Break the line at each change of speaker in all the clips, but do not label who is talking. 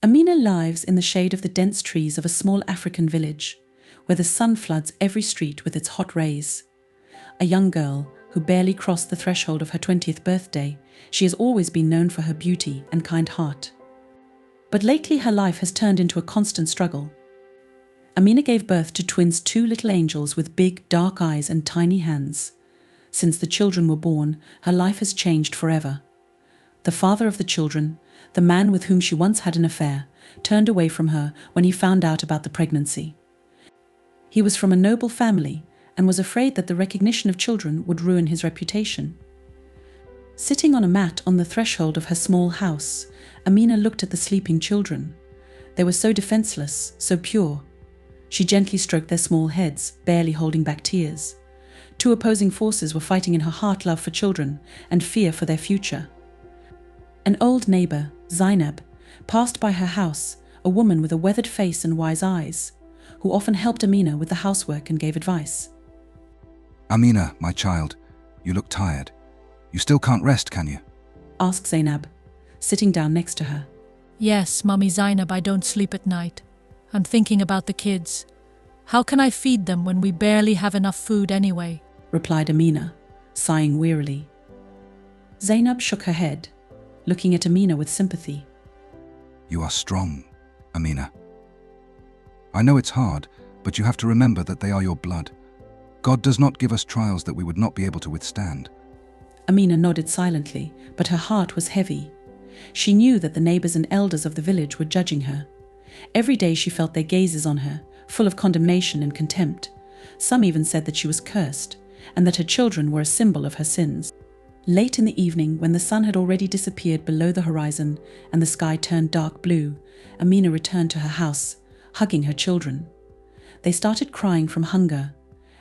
Amina lives in the shade of the dense trees of a small African village, where the sun floods every street with its hot rays. A young girl who barely crossed the threshold of her 20th birthday, she has always been known for her beauty and kind heart. But lately her life has turned into a constant struggle. Amina gave birth to twins, two little angels with big, dark eyes and tiny hands. Since the children were born, her life has changed forever. The father of the children, the man with whom she once had an affair, turned away from her when he found out about the pregnancy. He was from a noble family and was afraid that the recognition of children would ruin his reputation. Sitting on a mat on the threshold of her small house, Amina looked at the sleeping children. They were so defenseless, so pure. She gently stroked their small heads, barely holding back tears. Two opposing forces were fighting in her heart: love for children and fear for their future. An old neighbor, Zainab, passed by her house, a woman with a weathered face and wise eyes, who often helped Amina with the housework and gave advice.
"Amina, my child, you look tired. You still can't rest, can you?"
asked Zainab, sitting down next to her.
"Yes, Mummy Zainab, I don't sleep at night. I'm thinking about the kids. How can I feed them when we barely have enough food anyway?"
replied Amina, sighing wearily. Zainab shook her head, looking at Amina with sympathy.
"You are strong, Amina. I know it's hard, but you have to remember that they are your blood. God does not give us trials that we would not be able to withstand."
Amina nodded silently, but her heart was heavy. She knew that the neighbors and elders of the village were judging her. Every day she felt their gazes on her, full of condemnation and contempt. Some even said that she was cursed, and that her children were a symbol of her sins. Late in the evening, when the sun had already disappeared below the horizon and the sky turned dark blue, Amina returned to her house, hugging her children. They started crying from hunger,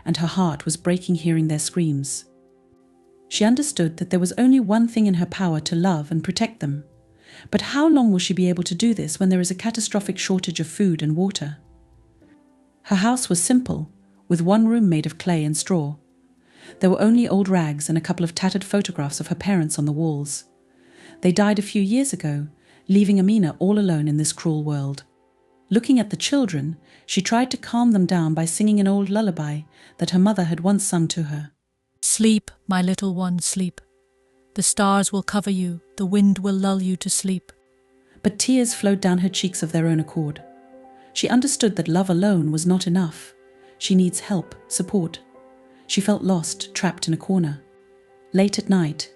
and her heart was breaking hearing their screams. She understood that there was only one thing in her power: to love and protect them. But how long will she be able to do this when there is a catastrophic shortage of food and water? Her house was simple, with one room made of clay and straw. There were only old rags and a couple of tattered photographs of her parents on the walls. They died a few years ago, leaving Amina all alone in this cruel world. Looking at the children, she tried to calm them down by singing an old lullaby that her mother had once sung to her.
"Sleep, my little one, sleep. The stars will cover you, the wind will lull you to sleep."
But tears flowed down her cheeks of their own accord. She understood that love alone was not enough. She needs help, support. She felt lost, trapped in a corner. Late at night,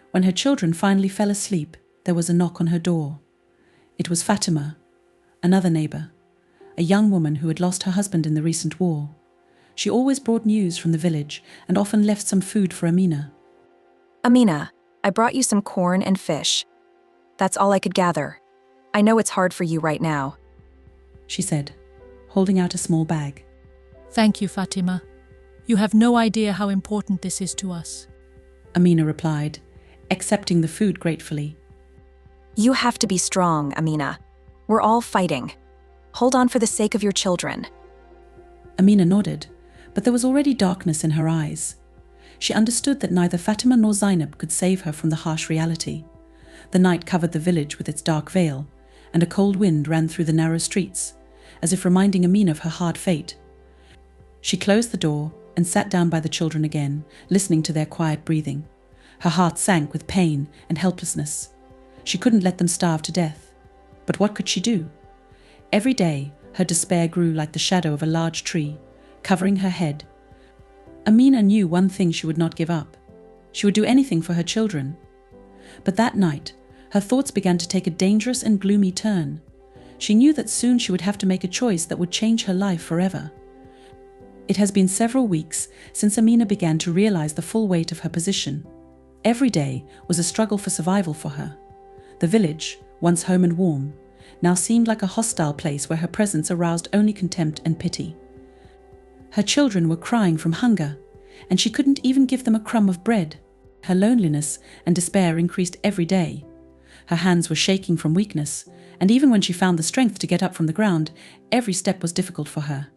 when her children finally fell asleep, there was a knock on her door. It was Fatima, another neighbor, a young woman who had lost her husband in the recent war. She always brought news from the village and often left some food for Amina.
"Amina, I brought you some corn and fish. That's all I could gather. I know it's hard for you right now,"
she said, holding out a small bag.
"Thank you, Fatima. You have no idea how important this is to us,"
Amina replied, accepting the food gratefully.
"You have to be strong, Amina. We're all fighting. Hold on for the sake of your children."
Amina nodded, but there was already darkness in her eyes. She understood that neither Fatima nor Zainab could save her from the harsh reality. The night covered the village with its dark veil, and a cold wind ran through the narrow streets, as if reminding Amina of her hard fate. She closed the door and sat down by the children again, listening to their quiet breathing. Her heart sank with pain and helplessness. She couldn't let them starve to death. But what could she do? Every day, her despair grew like the shadow of a large tree, covering her head. Amina knew one thing: she would not give up. She would do anything for her children. But that night, her thoughts began to take a dangerous and gloomy turn. She knew that soon she would have to make a choice that would change her life forever. It has been several weeks since Amina began to realize the full weight of her position. Every day was a struggle for survival for her. The village, once home and warm, now seemed like a hostile place where her presence aroused only contempt and pity. Her children were crying from hunger, and she couldn't even give them a crumb of bread. Her loneliness and despair increased every day. Her hands were shaking from weakness, and even when she found the strength to get up from the ground, every step was difficult for her.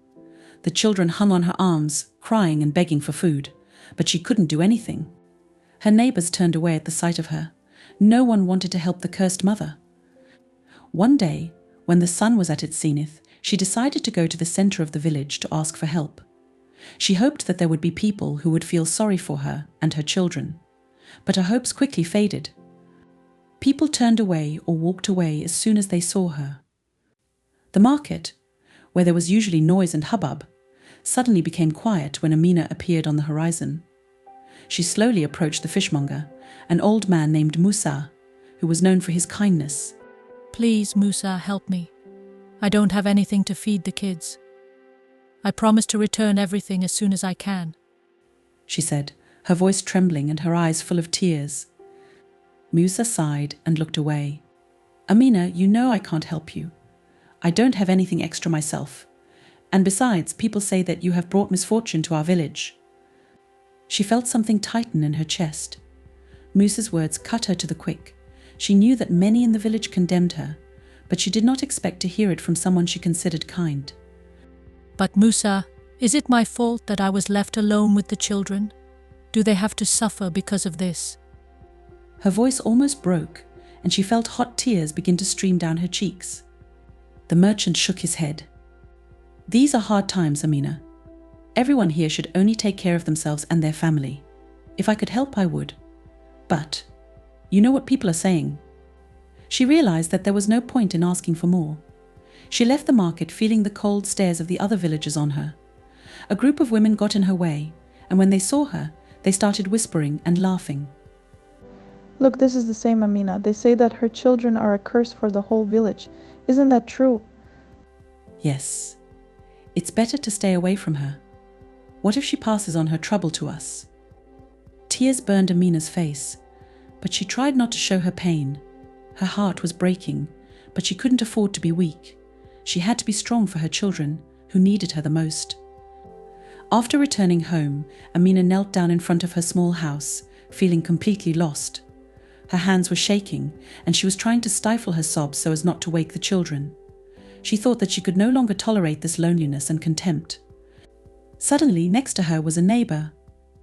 The children hung on her arms, crying and begging for food, but she couldn't do anything. Her neighbors turned away at the sight of her. No one wanted to help the cursed mother. One day, When the sun was at its zenith, she decided to go to the center of the village to ask for help. She hoped that there would be people who would feel sorry for her and her children. But her hopes quickly faded. People turned away or walked away as soon as they saw her. The market, where there was usually noise and hubbub, suddenly became quiet when Amina appeared on the horizon. She slowly approached the fishmonger, an old man named Musa, who was known for his kindness.
Please, Musa, help me. I don't have anything to feed the kids. I promise to return everything as soon as I can,
she said, her voice trembling and her eyes full of tears. Musa sighed and looked away. Amina, you know I can't help you. I don't have anything extra myself. And besides, people say that you have brought misfortune to our village. She felt something tighten in her chest. Musa's words cut her to the quick. She knew that many in the village condemned her, but she did not expect to hear it from someone she considered kind.
But Musa, is it my fault that I was left alone with the children? Do they have to suffer because of this?
Her voice almost broke, and she felt hot tears begin to stream down her cheeks. The merchant shook his head. These are hard times, Amina. Everyone here should only take care of themselves and their family. If I could help, I would. But you know what people are saying. She realized that there was no point in asking for more. She left the market feeling the cold stares of the other villagers on her. A group of women got in her way, and when they saw her, they started whispering and laughing.
Look, this is the same Amina. They say that her children are a curse for the whole village. Isn't that true?
Yes. It's better to stay away from her. What if she passes on her trouble to us? Tears burned Amina's face, but she tried not to show her pain. Her heart was breaking, but she couldn't afford to be weak. She had to be strong for her children, who needed her the most. After returning home, Amina knelt down in front of her small house, feeling completely lost. Her hands were shaking, and she was trying to stifle her sobs so as not to wake the children. She thought that she could no longer tolerate this loneliness and contempt. Suddenly, next to her was a neighbor,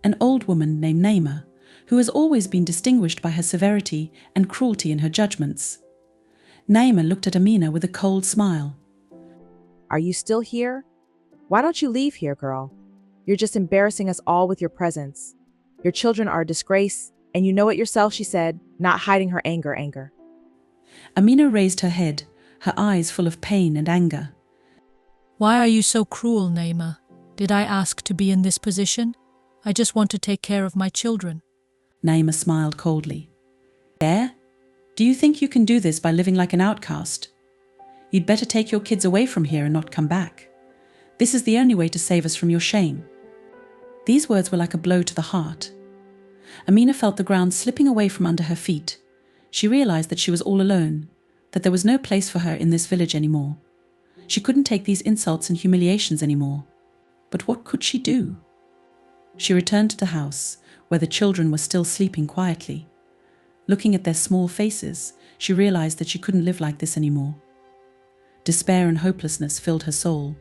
an old woman named Naima, who has always been distinguished by her severity and cruelty in her judgments. Naima looked at Amina with a cold smile.
Are you still here? Why don't you leave here, girl? You're just embarrassing us all with your presence. Your children are a disgrace, and you know it yourself, she said, not hiding her anger.
Amina raised her head, her eyes full of pain and anger.
Why are you so cruel, Naima? Did I ask to be in this position? I just want to take care of my children.
Naima smiled coldly. There? Do you think you can do this by living like an outcast? You'd better take your kids away from here and not come back. This is the only way to save us from your shame. These words were like a blow to the heart. Amina felt the ground slipping away from under her feet. She realized that she was all alone, that there was no place for her in this village anymore. She couldn't take these insults and humiliations anymore. But what could she do? She returned to the house, where the children were still sleeping quietly. Looking at their small faces, she realized that she couldn't live like this anymore. Despair and hopelessness filled her soul.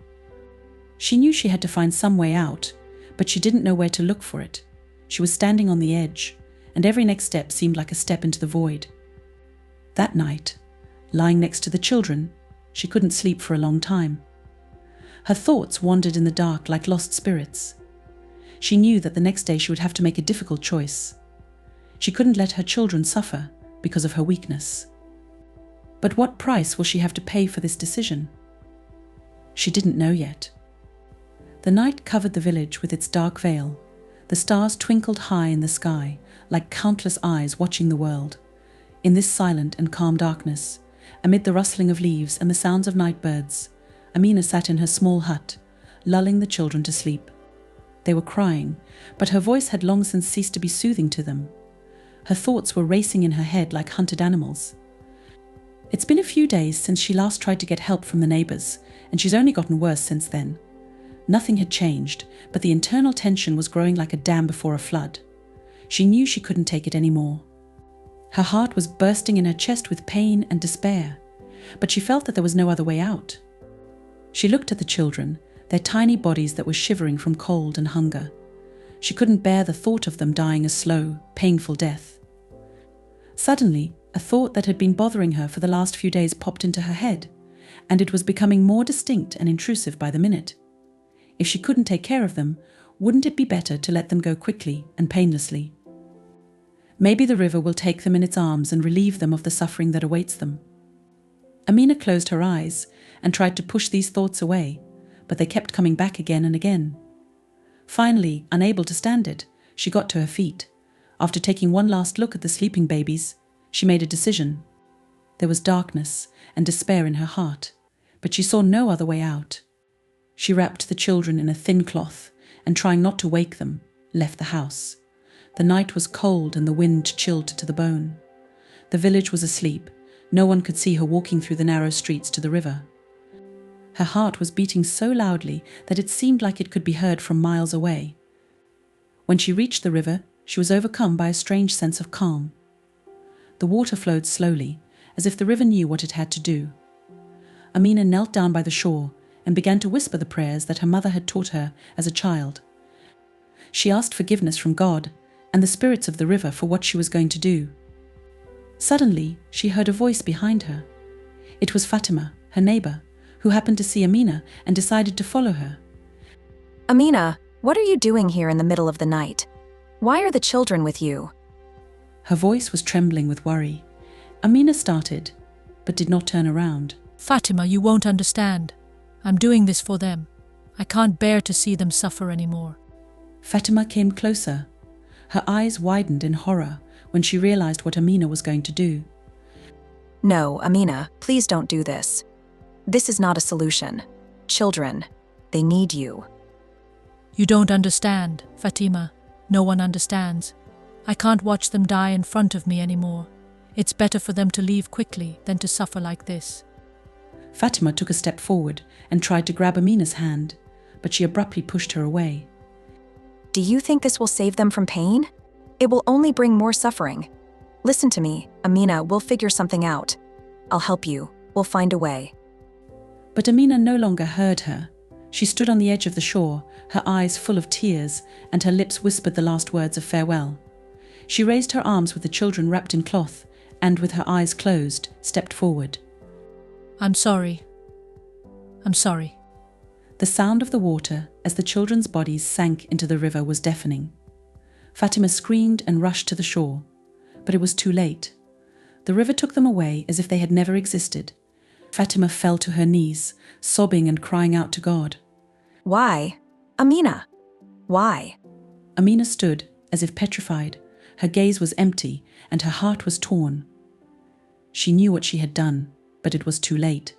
She knew she had to find some way out, but she didn't know where to look for it. She was standing on the edge, and every next step seemed like a step into the void. That night, lying next to the children, she couldn't sleep for a long time. Her thoughts wandered in the dark like lost spirits. She knew that the next day she would have to make a difficult choice. She couldn't let her children suffer because of her weakness. But what price will she have to pay for this decision? She didn't know yet. The night covered the village with its dark veil. The stars twinkled high in the sky, like countless eyes watching the world. In this silent and calm darkness, amid the rustling of leaves and the sounds of night birds, Amina sat in her small hut, lulling the children to sleep. They were crying, but her voice had long since ceased to be soothing to them. Her thoughts were racing in her head like hunted animals. It's been a few days since she last tried to get help from the neighbors, and she's only gotten worse since then. Nothing had changed, but the internal tension was growing like a dam before a flood. She knew she couldn't take it anymore. Her heart was bursting in her chest with pain and despair, but she felt that there was no other way out. She looked at the children, their tiny bodies that were shivering from cold and hunger. She couldn't bear the thought of them dying a slow, painful death. Suddenly, a thought that had been bothering her for the last few days popped into her head, and it was becoming more distinct and intrusive by the minute. If she couldn't take care of them, wouldn't it be better to let them go quickly and painlessly? Maybe the river will take them in its arms and relieve them of the suffering that awaits them. Amina closed her eyes and tried to push these thoughts away, but they kept coming back again and again. Finally, unable to stand it, she got to her feet. After taking one last look at the sleeping babies, she made a decision. There was darkness and despair in her heart, but she saw no other way out. She wrapped the children in a thin cloth and, trying not to wake them, left the house. The night was cold and the wind chilled to the bone. The village was asleep. No one could see her walking through the narrow streets to the river. Her heart was beating so loudly that it seemed like it could be heard from miles away. When she reached the river, she was overcome by a strange sense of calm. The water flowed slowly, as if the river knew what it had to do. Amina knelt down by the shore and began to whisper the prayers that her mother had taught her as a child. She asked forgiveness from God and the spirits of the river for what she was going to do. Suddenly, she heard a voice behind her. It was Fatima, her neighbor, who happened to see Amina and decided to follow her.
Amina, what are you doing here in the middle of the night? Why are the children with you?
Her voice was trembling with worry. Amina started, but did not turn around.
Fatima, you won't understand. I'm doing this for them. I can't bear to see them suffer anymore.
Fatima came closer. Her eyes widened in horror when she realized what Amina was going to do.
No, Amina, please don't do this. This is not a solution. Children, they need you.
You don't understand, Fatima. No one understands. I can't watch them die in front of me anymore. It's better for them to leave quickly than to suffer like this.
Fatima took a step forward and tried to grab Amina's hand, but she abruptly pushed her away.
Do you think this will save them from pain? It will only bring more suffering. Listen to me, Amina, we'll figure something out. I'll help you. We'll find a way.
But Amina no longer heard her. She stood on the edge of the shore, her eyes full of tears, and her lips whispered the last words of farewell. She raised her arms with the children wrapped in cloth, and with her eyes closed, stepped forward.
I'm sorry. I'm sorry.
The sound of the water as the children's bodies sank into the river was deafening. Fatima screamed and rushed to the shore, but it was too late. The river took them away as if they had never existed. Fatima fell to her knees, sobbing and crying out to God.
Why? Amina, why?
Amina stood as if petrified. Her gaze was empty and her heart was torn. She knew what she had done, but it was too late.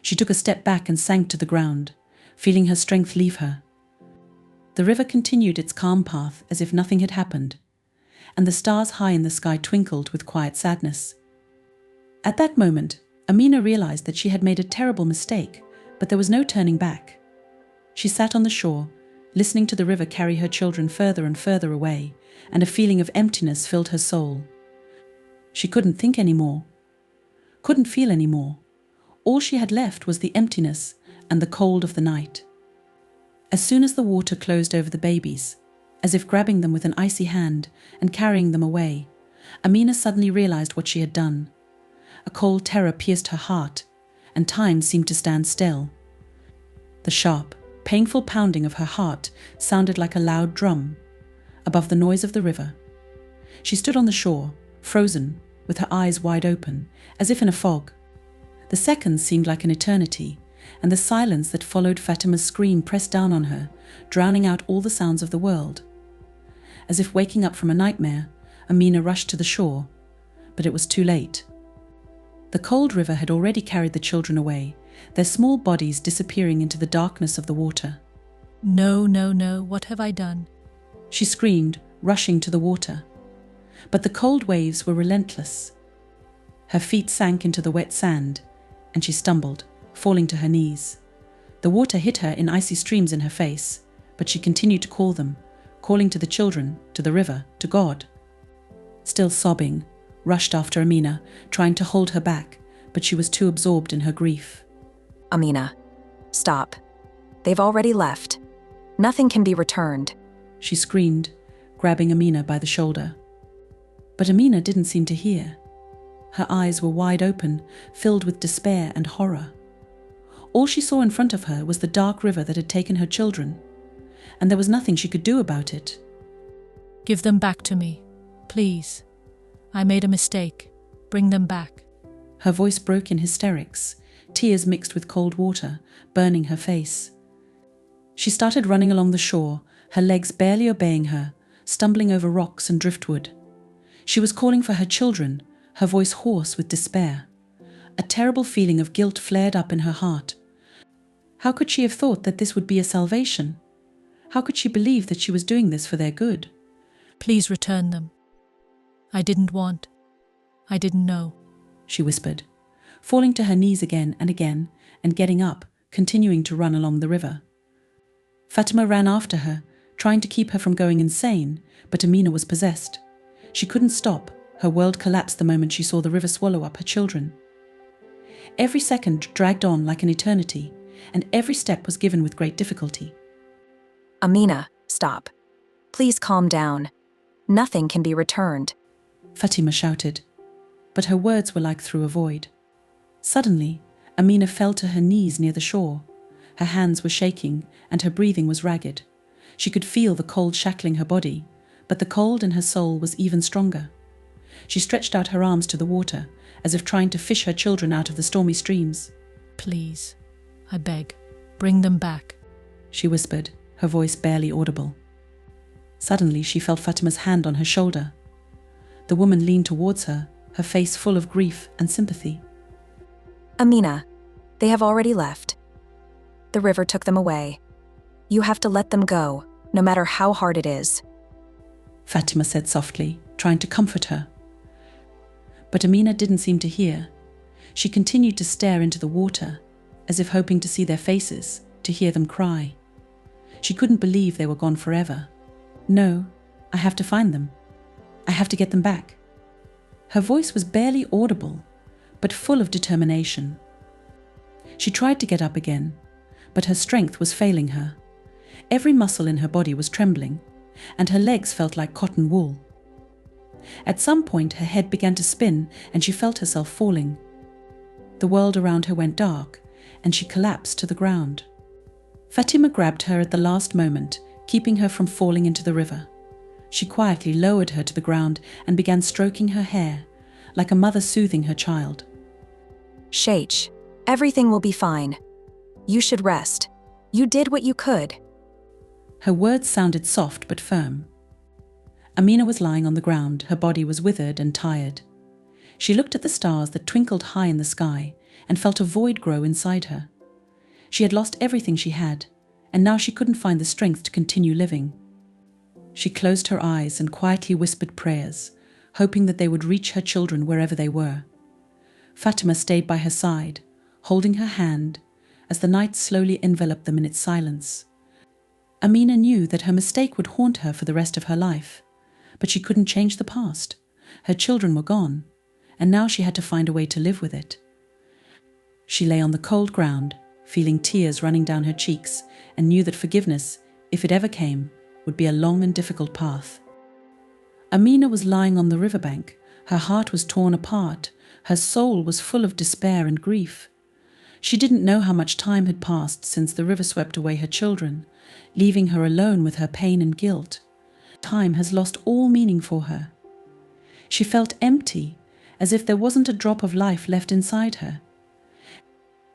She took a step back and sank to the ground, feeling her strength leave her. The river continued its calm path as if nothing had happened, and the stars high in the sky twinkled with quiet sadness. At that moment, Amina realized that she had made a terrible mistake, but there was no turning back. She sat on the shore, listening to the river carry her children further and further away, and a feeling of emptiness filled her soul. She couldn't think anymore, couldn't feel anymore. All she had left was the emptiness and the cold of the night. As soon as the water closed over the babies, as if grabbing them with an icy hand and carrying them away, Amina suddenly realized what she had done. A cold terror pierced her heart, and time seemed to stand still. The sharp, painful pounding of her heart sounded like a loud drum, above the noise of the river. She stood on the shore, frozen, with her eyes wide open, as if in a fog. The seconds seemed like an eternity, and the silence that followed Fatima's scream pressed down on her, drowning out all the sounds of the world. As if waking up from a nightmare, Amina rushed to the shore, but it was too late. The cold river had already carried the children away, their small bodies disappearing into the darkness of the water.
No, no, no, what have I done?
She screamed, rushing to the water. But the cold waves were relentless. Her feet sank into the wet sand, and she stumbled, falling to her knees. The water hit her in icy streams in her face, but she continued to call them, calling to the children, to the river, to God. Still sobbing, rushed after Amina, trying to hold her back, but she was too absorbed in her grief.
Amina, stop. They've already left. Nothing can be returned.
She screamed, grabbing Amina by the shoulder. But Amina didn't seem to hear. Her eyes were wide open, filled with despair and horror. All she saw in front of her was the dark river that had taken her children, and there was nothing she could do about it.
Give them back to me, please. I made a mistake. Bring them back.
Her voice broke in hysterics, tears mixed with cold water, burning her face. She started running along the shore, her legs barely obeying her, stumbling over rocks and driftwood. She was calling for her children, her voice hoarse with despair. A terrible feeling of guilt flared up in her heart. How could she have thought that this would be a salvation? How could she believe that she was doing this for their good?
Please return them. I didn't want. I didn't know,
she whispered, falling to her knees again and getting up, continuing to run along the river. Fatima ran after her, trying to keep her from going insane, but Amina was possessed. She couldn't stop. Her world collapsed the moment she saw the river swallow up her children. Every second dragged on like an eternity, and every step was given with great difficulty.
Amina, stop. Please calm down. Nothing can be returned,
Fatima shouted, but her words were like through a void. Suddenly, Amina fell to her knees near the shore. Her hands were shaking and her breathing was ragged. She could feel the cold shackling her body, but the cold in her soul was even stronger. She stretched out her arms to the water, as if trying to fish her children out of the stormy streams.
Please, I beg, bring them back,
she whispered, her voice barely audible. Suddenly she felt Fatima's hand on her shoulder. The woman leaned towards her, her face full of grief and sympathy.
Amina, they have already left. The river took them away. You have to let them go, no matter how hard it is,
Fatima said softly, trying to comfort her. But Amina didn't seem to hear. She continued to stare into the water, as if hoping to see their faces, to hear them cry. She couldn't believe they were gone forever. No, I have to find them. I have to get them back. Her voice was barely audible, but full of determination. She tried to get up again, but her strength was failing her. Every muscle in her body was trembling, and her legs felt like cotton wool. At some point, her head began to spin, and she felt herself falling. The world around her went dark, and she collapsed to the ground. Fatima grabbed her at the last moment, keeping her from falling into the river. She quietly lowered her to the ground and began stroking her hair, like a mother soothing her child.
Sheikh, everything will be fine. You should rest. You did what you could.
Her words sounded soft but firm. Amina was lying on the ground, her body was withered and tired. She looked at the stars that twinkled high in the sky and felt a void grow inside her. She had lost everything she had, and now she couldn't find the strength to continue living. She closed her eyes and quietly whispered prayers, hoping that they would reach her children wherever they were. Fatima stayed by her side, holding her hand, as the night slowly enveloped them in its silence. Amina knew that her mistake would haunt her for the rest of her life, but she couldn't change the past. Her children were gone, and now she had to find a way to live with it. She lay on the cold ground, feeling tears running down her cheeks, and knew that forgiveness, if it ever came, would be a long and difficult path. Amina was lying on the riverbank. Her heart was torn apart. Her soul was full of despair and grief. She didn't know how much time had passed since the river swept away her children, leaving her alone with her pain and guilt. Time has lost all meaning for her. She felt empty, as if there wasn't a drop of life left inside her.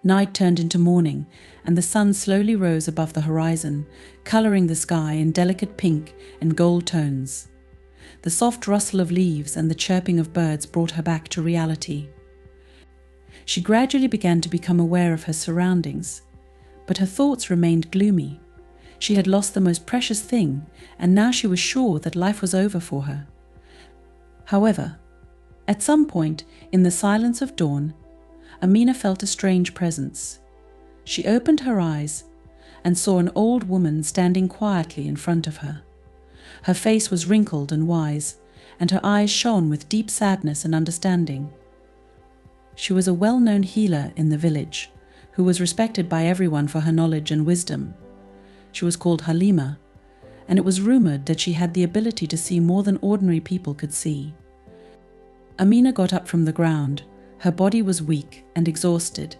Night turned into morning, and the sun slowly rose above the horizon, coloring the sky in delicate pink and gold tones. The soft rustle of leaves and the chirping of birds brought her back to reality. She gradually began to become aware of her surroundings, but her thoughts remained gloomy. She had lost the most precious thing, and now she was sure that life was over for her. However, at some point in the silence of dawn, Amina felt a strange presence. She opened her eyes and saw an old woman standing quietly in front of her. Her face was wrinkled and wise, and her eyes shone with deep sadness and understanding. She was a well-known healer in the village, who was respected by everyone for her knowledge and wisdom. She was called Halima, and it was rumored that she had the ability to see more than ordinary people could see. Amina got up from the ground. Her body was weak and exhausted,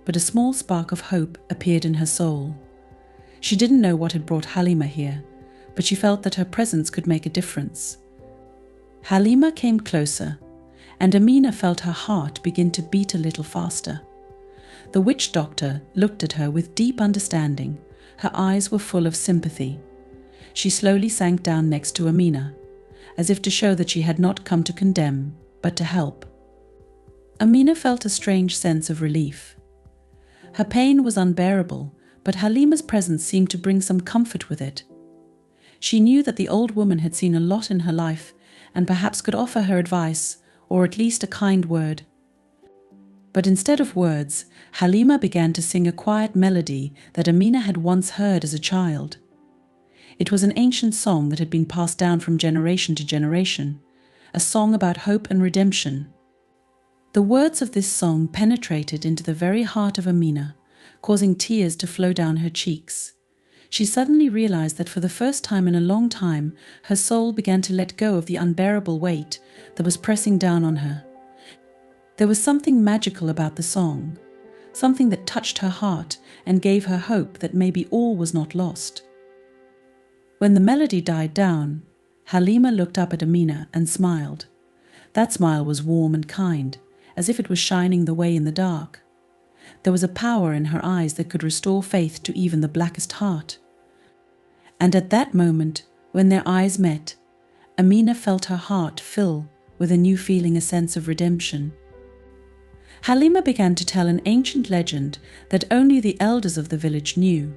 but a small spark of hope appeared in her soul. She didn't know what had brought Halima here, but she felt that her presence could make a difference. Halima came closer, and Amina felt her heart begin to beat a little faster. The witch doctor looked at her with deep understanding. Her eyes were full of sympathy. She slowly sank down next to Amina, as if to show that she had not come to condemn, but to help. Amina felt a strange sense of relief. Her pain was unbearable, but Halima's presence seemed to bring some comfort with it. She knew that the old woman had seen a lot in her life and perhaps could offer her advice, or at least a kind word. But instead of words, Halima began to sing a quiet melody that Amina had once heard as a child. It was an ancient song that had been passed down from generation to generation, a song about hope and redemption. The words of this song penetrated into the very heart of Amina, causing tears to flow down her cheeks. She suddenly realized that for the first time in a long time, her soul began to let go of the unbearable weight that was pressing down on her. There was something magical about the song, something that touched her heart and gave her hope that maybe all was not lost. When the melody died down, Halima looked up at Amina and smiled. That smile was warm and kind, as if it was shining the way in the dark. There was a power in her eyes that could restore faith to even the blackest heart. And at that moment, when their eyes met, Amina felt her heart fill with a new feeling, a sense of redemption. Halima began to tell an ancient legend that only the elders of the village knew.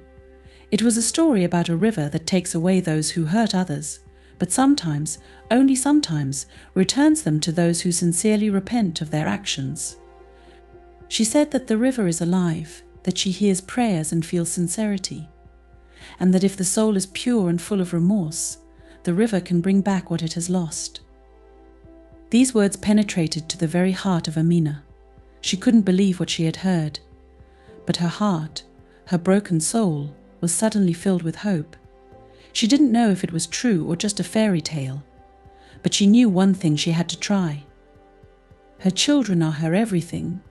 It was a story about a river that takes away those who hurt others, but sometimes, only sometimes, returns them to those who sincerely repent of their actions. She said that the river is alive, that she hears prayers and feels sincerity, and that if the soul is pure and full of remorse, the river can bring back what it has lost. These words penetrated to the very heart of Amina. She couldn't believe what she had heard, but her heart, her broken soul, was suddenly filled with hope. She didn't know if it was true or just a fairy tale, but she knew one thing she had to try. Her children are her everything,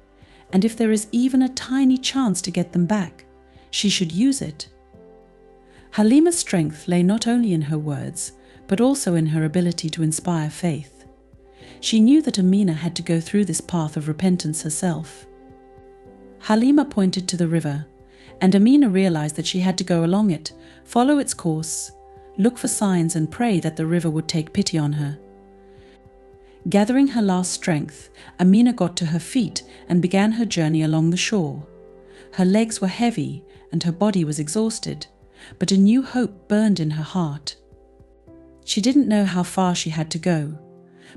and if there is even a tiny chance to get them back, she should use it. Halima's strength lay not only in her words, but also in her ability to inspire faith. She knew that Amina had to go through this path of repentance herself. Halima pointed to the river, and Amina realized that she had to go along it, follow its course, look for signs and pray that the river would take pity on her. Gathering her last strength, Amina got to her feet and began her journey along the shore. Her legs were heavy and her body was exhausted, but a new hope burned in her heart. She didn't know how far she had to go,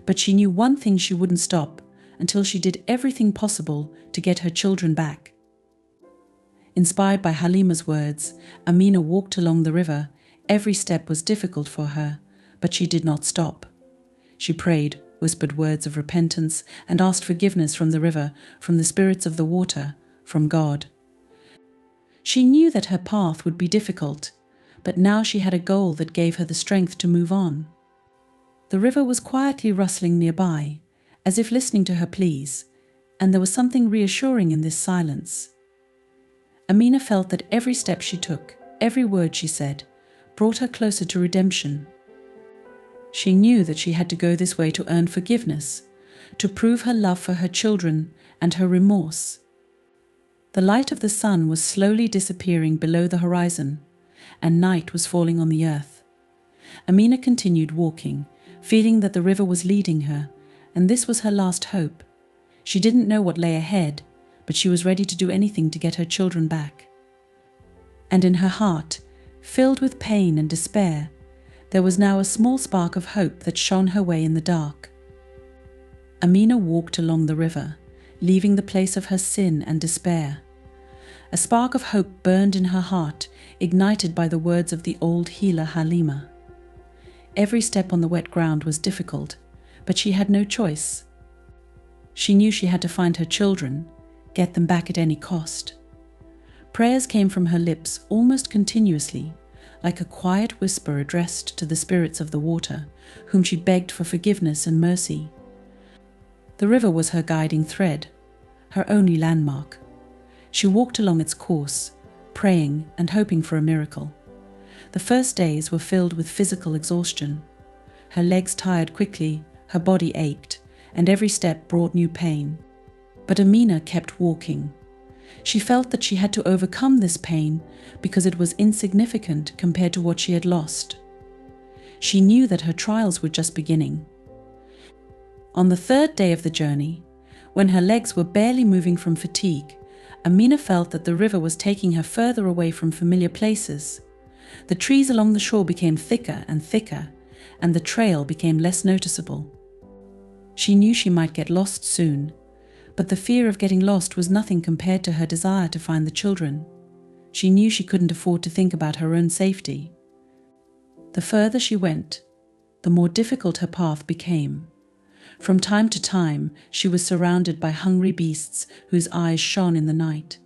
but she knew one thing: she wouldn't stop until she did everything possible to get her children back. Inspired by Halima's words, Amina walked along the river. Every step was difficult for her, but she did not stop. She prayed, whispered words of repentance, and asked forgiveness from the river, from the spirits of the water, from God. She knew that her path would be difficult, but now she had a goal that gave her the strength to move on. The river was quietly rustling nearby, as if listening to her pleas, and there was something reassuring in this silence. Amina felt that every step she took, every word she said, brought her closer to redemption. She knew that she had to go this way to earn forgiveness, to prove her love for her children and her remorse. The light of the sun was slowly disappearing below the horizon, and night was falling on the earth. Amina continued walking, feeling that the river was leading her, and this was her last hope. She didn't know what lay ahead, but she was ready to do anything to get her children back. And in her heart, filled with pain and despair, there was now a small spark of hope that shone her way in the dark. Amina walked along the river, leaving the place of her sin and despair. A spark of hope burned in her heart, ignited by the words of the old healer Halima. Every step on the wet ground was difficult, but she had no choice. She knew she had to find her children, get them back at any cost. Prayers came from her lips almost continuously, like a quiet whisper addressed to the spirits of the water, whom she begged for forgiveness and mercy. The river was her guiding thread, her only landmark. She walked along its course, praying and hoping for a miracle. The first days were filled with physical exhaustion. Her legs tired quickly, her body ached, and every step brought new pain. But Amina kept walking. She felt that she had to overcome this pain because it was insignificant compared to what she had lost. She knew that her trials were just beginning. On the third day of the journey, when her legs were barely moving from fatigue, Amina felt that the river was taking her further away from familiar places. The trees along the shore became thicker and thicker, and the trail became less noticeable. She knew she might get lost soon, but the fear of getting lost was nothing compared to her desire to find the children. She knew she couldn't afford to think about her own safety. The further she went, the more difficult her path became. From time to time, she was surrounded by hungry beasts whose eyes shone in the night.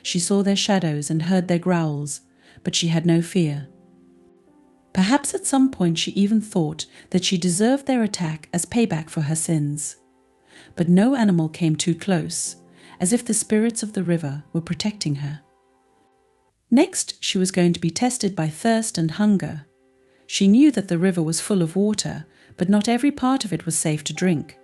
She saw their shadows and heard their growls, but she had no fear. Perhaps at some point she even thought that she deserved their attack as payback for her sins. But no animal came too close, as if the spirits of the river were protecting her. Next, she was going to be tested by thirst and hunger. She knew that the river was full of water, but not every part of it was safe to drink.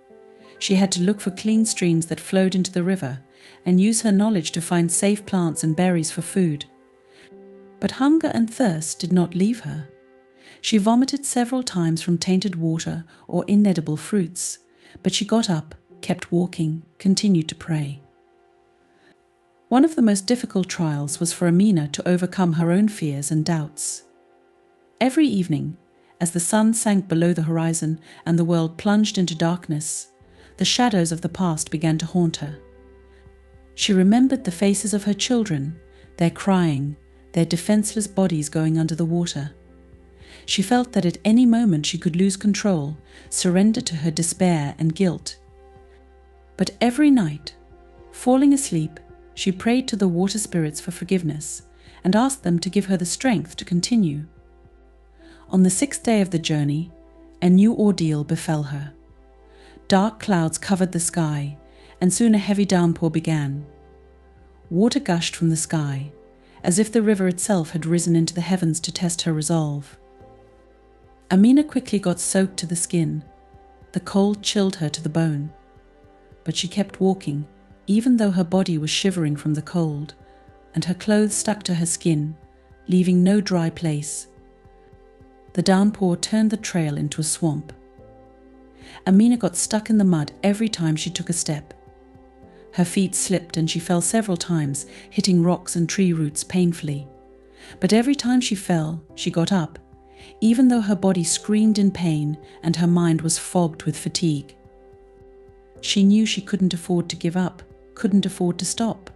She had to look for clean streams that flowed into the river and use her knowledge to find safe plants and berries for food. But hunger and thirst did not leave her. She vomited several times from tainted water or inedible fruits, but she got up, kept walking, continued to pray. One of the most difficult trials was for Amina to overcome her own fears and doubts. Every evening, as the sun sank below the horizon and the world plunged into darkness, the shadows of the past began to haunt her. She remembered the faces of her children, their crying, their defenseless bodies going under the water. She felt that at any moment she could lose control, surrender to her despair and guilt. But every night, falling asleep, she prayed to the water spirits for forgiveness and asked them to give her the strength to continue. On the 6th day of the journey, a new ordeal befell her. Dark clouds covered the sky, and soon a heavy downpour began. Water gushed from the sky, as if the river itself had risen into the heavens to test her resolve. Amina quickly got soaked to the skin. The cold chilled her to the bone. But she kept walking, even though her body was shivering from the cold, and her clothes stuck to her skin, leaving no dry place. The downpour turned the trail into a swamp. Amina got stuck in the mud every time she took a step. Her feet slipped and she fell several times, hitting rocks and tree roots painfully. But every time she fell, she got up, even though her body screamed in pain and her mind was fogged with fatigue. She knew she couldn't afford to give up, couldn't afford to stop.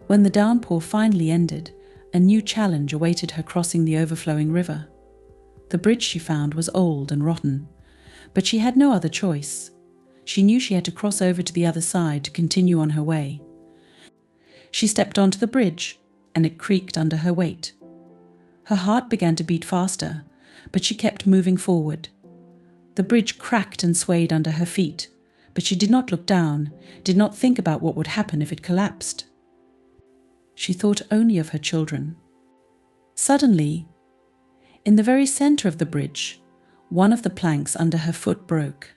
When the downpour finally ended, a new challenge awaited her crossing the overflowing river. The bridge she found was old and rotten, but she had no other choice. She knew she had to cross over to the other side to continue on her way. She stepped onto the bridge, and it creaked under her weight. Her heart began to beat faster, but she kept moving forward. The bridge cracked and swayed under her feet, but she did not look down, did not think about what would happen if it collapsed. She thought only of her children. Suddenly, in the very center of the bridge, one of the planks under her foot broke.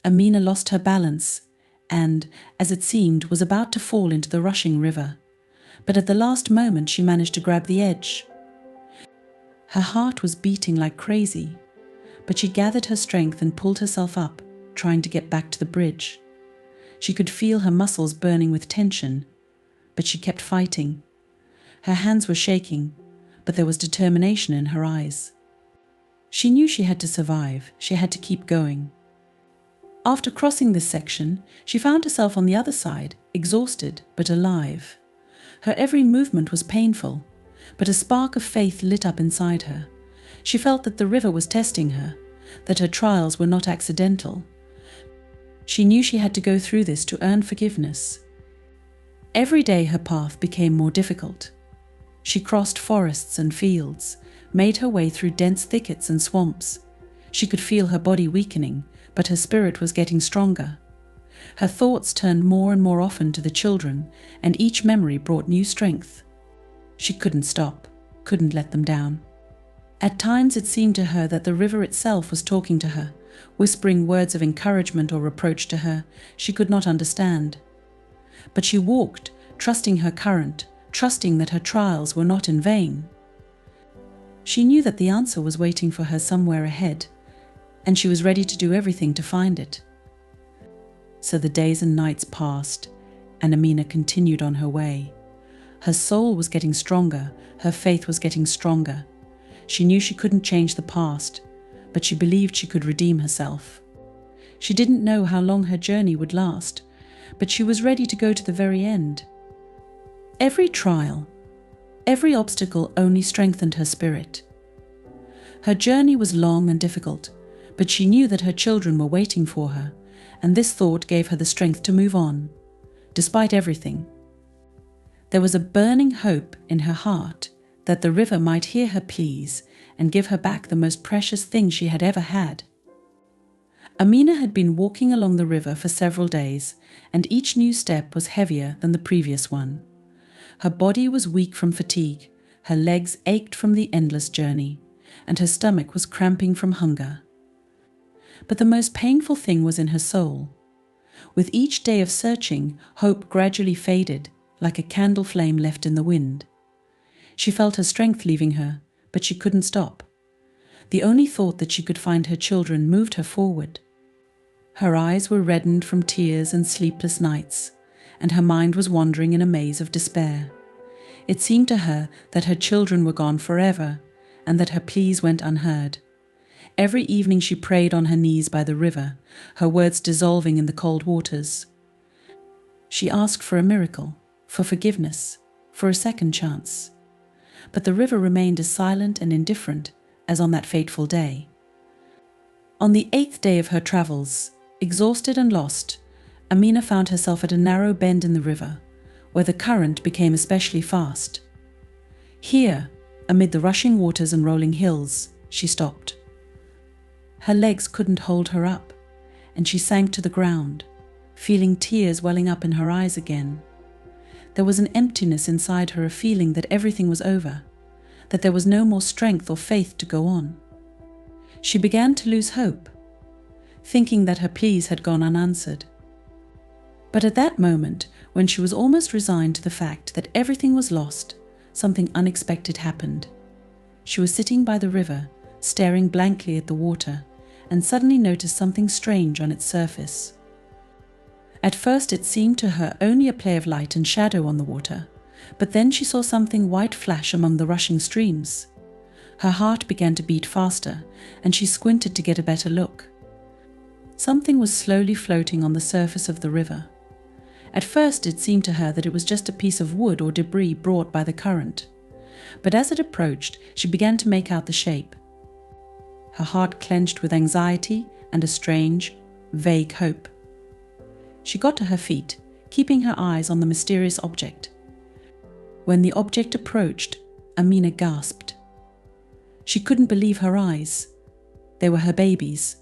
Amina lost her balance and, as it seemed, was about to fall into the rushing river, but at the last moment she managed to grab the edge. Her heart was beating like crazy, but she gathered her strength and pulled herself up, trying to get back to the bridge. She could feel her muscles burning with tension, but she kept fighting. Her hands were shaking, but there was determination in her eyes. She knew she had to survive, she had to keep going. After crossing this section, she found herself on the other side, exhausted but alive. Her every movement was painful, but a spark of faith lit up inside her. She felt that the river was testing her, that her trials were not accidental. She knew she had to go through this to earn forgiveness. Every day her path became more difficult. She crossed forests and fields, made her way through dense thickets and swamps. She could feel her body weakening, but her spirit was getting stronger. Her thoughts turned more and more often to the children, and each memory brought new strength. She couldn't stop, couldn't let them down. At times it seemed to her that the river itself was talking to her, whispering words of encouragement or reproach to her she could not understand. But she walked, trusting her current, trusting that her trials were not in vain. She knew that the answer was waiting for her somewhere ahead, and she was ready to do everything to find it. So the days and nights passed, and Amina continued on her way. Her soul was getting stronger, her faith was getting stronger. She knew she couldn't change the past, but she believed she could redeem herself. She didn't know how long her journey would last, but she was ready to go to the very end. Every trial, every obstacle only strengthened her spirit. Her journey was long and difficult, but she knew that her children were waiting for her, and this thought gave her the strength to move on, despite everything. There was a burning hope in her heart that the river might hear her pleas and give her back the most precious thing she had ever had. Amina had been walking along the river for several days, and each new step was heavier than the previous one. Her body was weak from fatigue, her legs ached from the endless journey, and her stomach was cramping from hunger. But the most painful thing was in her soul. With each day of searching, hope gradually faded, like a candle flame left in the wind. She felt her strength leaving her, but she couldn't stop. The only thought that she could find her children moved her forward. Her eyes were reddened from tears and sleepless nights, and her mind was wandering in a maze of despair. It seemed to her that her children were gone forever, and that her pleas went unheard. Every evening she prayed on her knees by the river, her words dissolving in the cold waters. She asked for a miracle, for forgiveness, for a second chance. But the river remained as silent and indifferent as on that fateful day. On the 8th day of her travels, exhausted and lost, Amina found herself at a narrow bend in the river, where the current became especially fast. Here, amid the rushing waters and rolling hills, she stopped. Her legs couldn't hold her up, and she sank to the ground, feeling tears welling up in her eyes again. There was an emptiness inside her, a feeling that everything was over, that there was no more strength or faith to go on. She began to lose hope, thinking that her pleas had gone unanswered. But at that moment, when she was almost resigned to the fact that everything was lost, something unexpected happened. She was sitting by the river, staring blankly at the water, and suddenly noticed something strange on its surface. At first it seemed to her only a play of light and shadow on the water, but then she saw something white flash among the rushing streams. Her heart began to beat faster, and she squinted to get a better look. Something was slowly floating on the surface of the river. At first it seemed to her that it was just a piece of wood or debris brought by the current, but as it approached, she began to make out the shape. Her heart clenched with anxiety and a strange, vague hope. She got to her feet, keeping her eyes on the mysterious object. When the object approached, Amina gasped. She couldn't believe her eyes. They were her babies.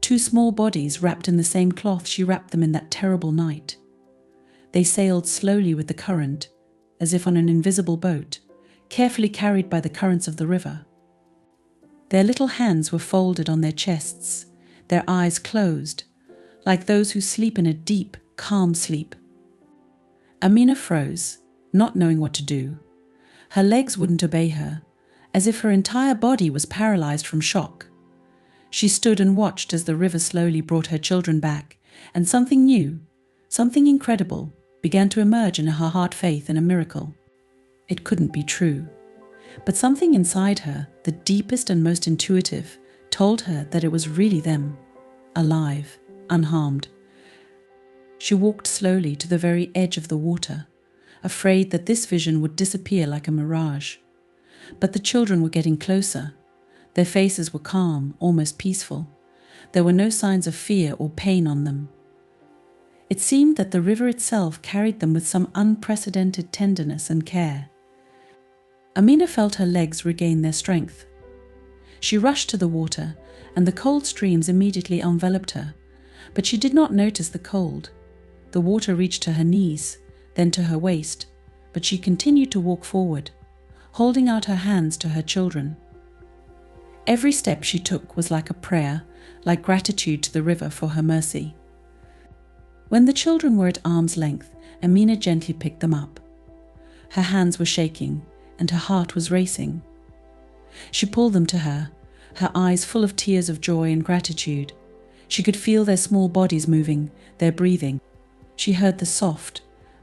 2 small bodies wrapped in the same cloth she wrapped them in that terrible night. They sailed slowly with the current, as if on an invisible boat, carefully carried by the currents of the river. Their little hands were folded on their chests, their eyes closed, like those who sleep in a deep, calm sleep. Amina froze, not knowing what to do. Her legs wouldn't obey her, as if her entire body was paralyzed from shock. She stood and watched as the river slowly brought her children back, and something new, something incredible, began to emerge in her heart faith in a miracle. It couldn't be true. But something inside her, the deepest and most intuitive, told her that it was really them, alive, unharmed. She walked slowly to the very edge of the water, afraid that this vision would disappear like a mirage. But the children were getting closer. Their faces were calm, almost peaceful. There were no signs of fear or pain on them. It seemed that the river itself carried them with some unprecedented tenderness and care. Amina felt her legs regain their strength. She rushed to the water, and the cold streams immediately enveloped her. But she did not notice the cold. The water reached to her knees, then to her waist, but she continued to walk forward, holding out her hands to her children. Every step she took was like a prayer, like gratitude to the river for her mercy. When the children were at arm's length, Amina gently picked them up. Her hands were shaking, and her heart was racing. She pulled them to her, her eyes full of tears of joy and gratitude. She could feel their small bodies moving, their breathing. She heard the soft,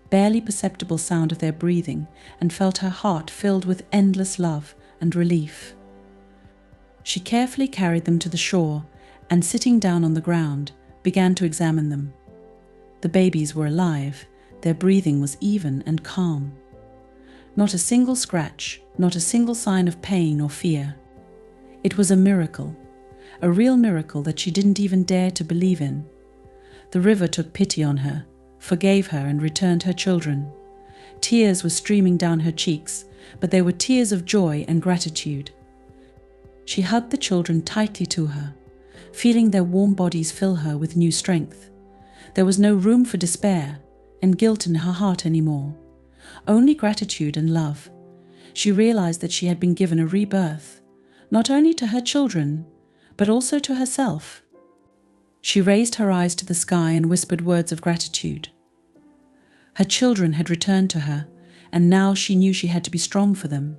barely perceptible sound of their breathing and felt her heart filled with endless love and relief. She carefully carried them to the shore and, sitting down on the ground, began to examine them. The babies were alive, their breathing was even and calm. Not a single scratch, not a single sign of pain or fear. It was a miracle, a real miracle that she didn't even dare to believe in. The river took pity on her, forgave her and returned her children. Tears were streaming down her cheeks, but they were tears of joy and gratitude. She hugged the children tightly to her, feeling their warm bodies fill her with new strength. There was no room for despair and guilt in her heart anymore, only gratitude and love. She realized that she had been given a rebirth, not only to her children, but also to herself. She raised her eyes to the sky and whispered words of gratitude. Her children had returned to her, and now she knew she had to be strong for them.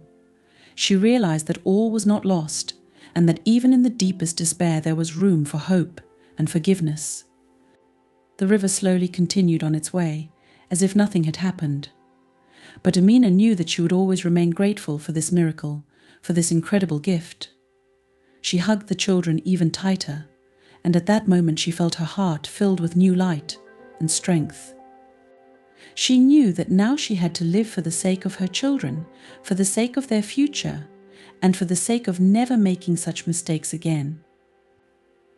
She realized that all was not lost, and that even in the deepest despair there was room for hope and forgiveness. The river slowly continued on its way, as if nothing had happened. But Amina knew that she would always remain grateful for this miracle, for this incredible gift. She hugged the children even tighter, and at that moment she felt her heart filled with new light and strength. She knew that now she had to live for the sake of her children, for the sake of their future, and for the sake of never making such mistakes again.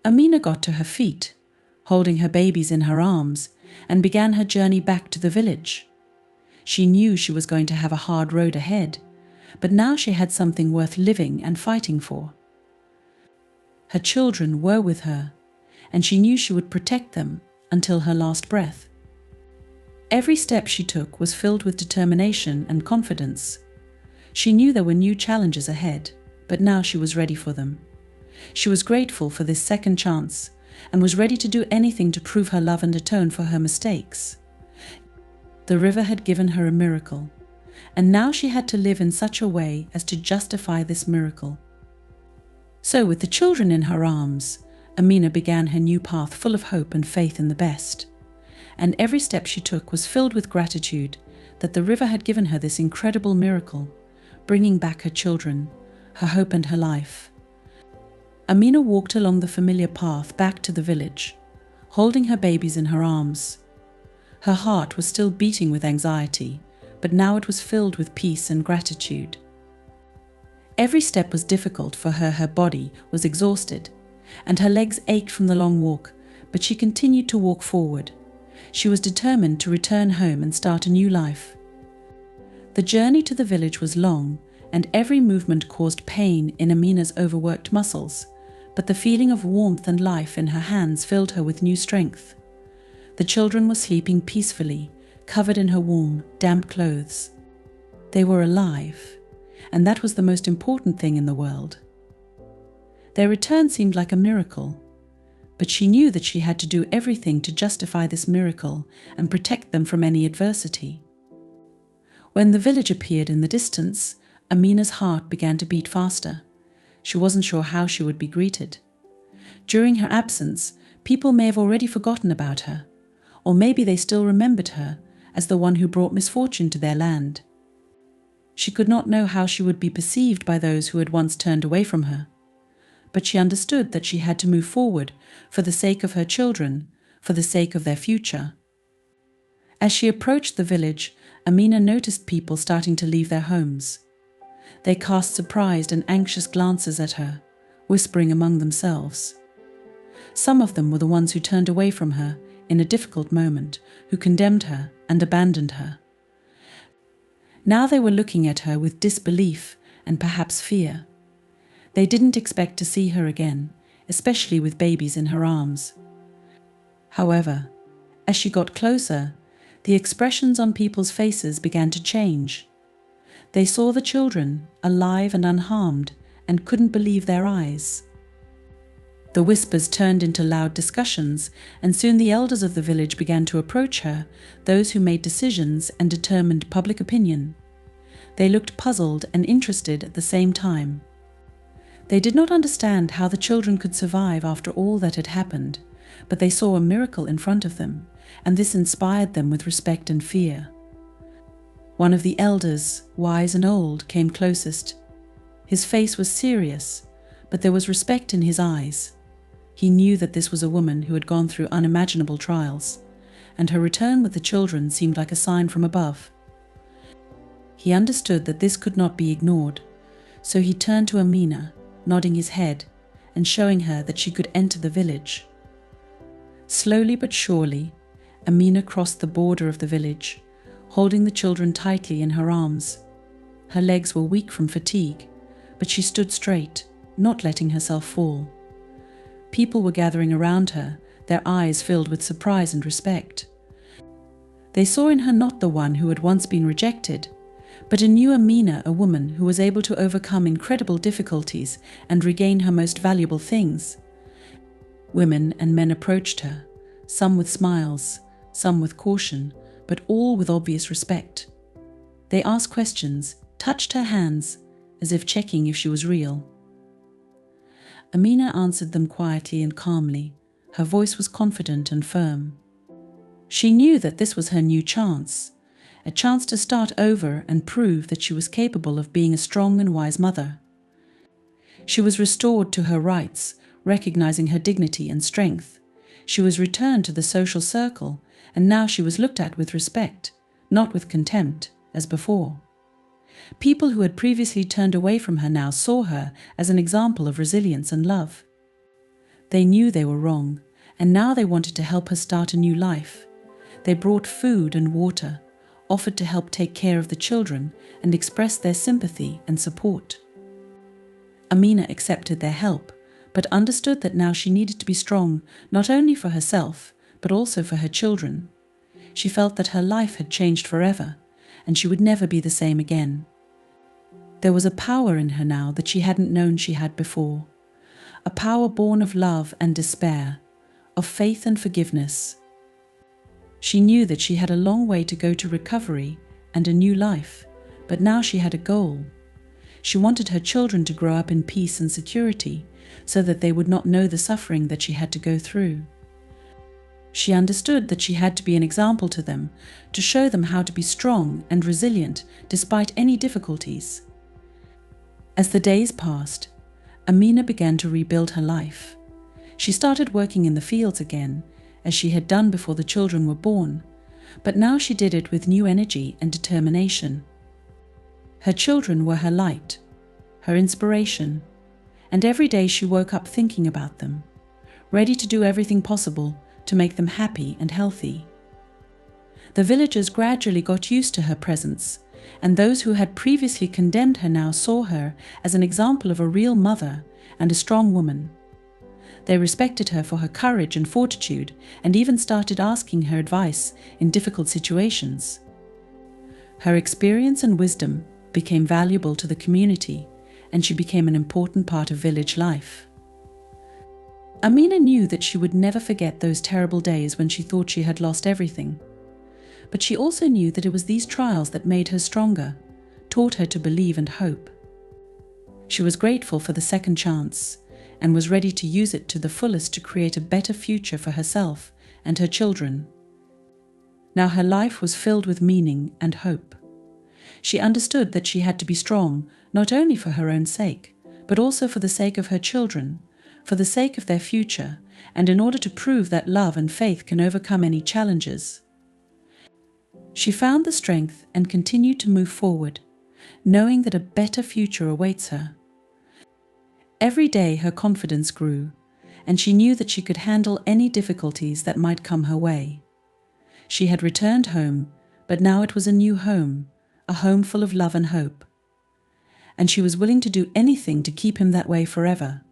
Amina got to her feet, holding her babies in her arms, and began her journey back to the village. She knew she was going to have a hard road ahead, but now she had something worth living and fighting for. Her children were with her, and she knew she would protect them until her last breath. Every step she took was filled with determination and confidence. She knew there were new challenges ahead, but now she was ready for them. She was grateful for this second chance and was ready to do anything to prove her love and atone for her mistakes. The river had given her a miracle, and now she had to live in such a way as to justify this miracle. So, with the children in her arms, Amina began her new path full of hope and faith in the best. And every step she took was filled with gratitude that the river had given her this incredible miracle, bringing back her children, her hope and her life. Amina walked along the familiar path back to the village, holding her babies in her arms. Her heart was still beating with anxiety, but now it was filled with peace and gratitude. Every step was difficult for her. Her body was exhausted, and her legs ached from the long walk, but she continued to walk forward. She was determined to return home and start a new life. The journey to the village was long, and every movement caused pain in Amina's overworked muscles, but the feeling of warmth and life in her hands filled her with new strength. The children were sleeping peacefully, covered in her warm, damp clothes. They were alive, and that was the most important thing in the world. Their return seemed like a miracle, but she knew that she had to do everything to justify this miracle and protect them from any adversity. When the village appeared in the distance, Amina's heart began to beat faster. She wasn't sure how she would be greeted. During her absence, people may have already forgotten about her, or maybe they still remembered her as the one who brought misfortune to their land. She could not know how she would be perceived by those who had once turned away from her, but she understood that she had to move forward for the sake of her children, for the sake of their future. As she approached the village, Amina noticed people starting to leave their homes. They cast surprised and anxious glances at her, whispering among themselves. Some of them were the ones who turned away from her in a difficult moment, who condemned her and abandoned her. Now they were looking at her with disbelief and perhaps fear. They didn't expect to see her again, especially with babies in her arms. However, as she got closer, the expressions on people's faces began to change. They saw the children, alive and unharmed, and couldn't believe their eyes. The whispers turned into loud discussions, and soon the elders of the village began to approach her, those who made decisions and determined public opinion. They looked puzzled and interested at the same time. They did not understand how the children could survive after all that had happened, but they saw a miracle in front of them, and this inspired them with respect and fear. One of the elders, wise and old, came closest. His face was serious, but there was respect in his eyes. He knew that this was a woman who had gone through unimaginable trials, and her return with the children seemed like a sign from above. He understood that this could not be ignored, so he turned to Amina, nodding his head and showing her that she could enter the village. Slowly but surely, Amina crossed the border of the village, holding the children tightly in her arms. Her legs were weak from fatigue, but she stood straight, not letting herself fall. People were gathering around her, their eyes filled with surprise and respect. They saw in her not the one who had once been rejected, but a new Amina, a woman who was able to overcome incredible difficulties and regain her most valuable things. Women and men approached her, some with smiles, some with caution, but all with obvious respect. They asked questions, touched her hands, as if checking if she was real. Amina answered them quietly and calmly. Her voice was confident and firm. She knew that this was her new chance, a chance to start over and prove that she was capable of being a strong and wise mother. She was restored to her rights, recognizing her dignity and strength. She was returned to the social circle, and now she was looked at with respect, not with contempt, as before. People who had previously turned away from her now saw her as an example of resilience and love. They knew they were wrong, and now they wanted to help her start a new life. They brought food and water, offered to help take care of the children, and expressed their sympathy and support. Amina accepted their help, but understood that now she needed to be strong, not only for herself, but also for her children. She felt that her life had changed forever, and she would never be the same again. There was a power in her now that she hadn't known she had before, a power born of love and despair, of faith and forgiveness. She knew that she had a long way to go to recovery and a new life, but now she had a goal. She wanted her children to grow up in peace and security, so that they would not know the suffering that she had to go through. She understood that she had to be an example to them, to show them how to be strong and resilient despite any difficulties. As the days passed, Amina began to rebuild her life. She started working in the fields again, as she had done before the children were born, but now she did it with new energy and determination. Her children were her light, her inspiration, and every day she woke up thinking about them, ready to do everything possible to make them happy and healthy. The villagers gradually got used to her presence, and those who had previously condemned her now saw her as an example of a real mother and a strong woman. They respected her for her courage and fortitude, and even started asking her advice in difficult situations. Her experience and wisdom became valuable to the community, and she became an important part of village life. Amina knew that she would never forget those terrible days when she thought she had lost everything. But she also knew that it was these trials that made her stronger, taught her to believe and hope. She was grateful for the second chance, and was ready to use it to the fullest to create a better future for herself and her children. Now her life was filled with meaning and hope. She understood that she had to be strong, not only for her own sake, but also for the sake of her children, for the sake of their future, and in order to prove that love and faith can overcome any challenges. She found the strength and continued to move forward, knowing that a better future awaits her. Every day her confidence grew, and she knew that she could handle any difficulties that might come her way. She had returned home, but now it was a new home, a home full of love and hope. And she was willing to do anything to keep him that way forever.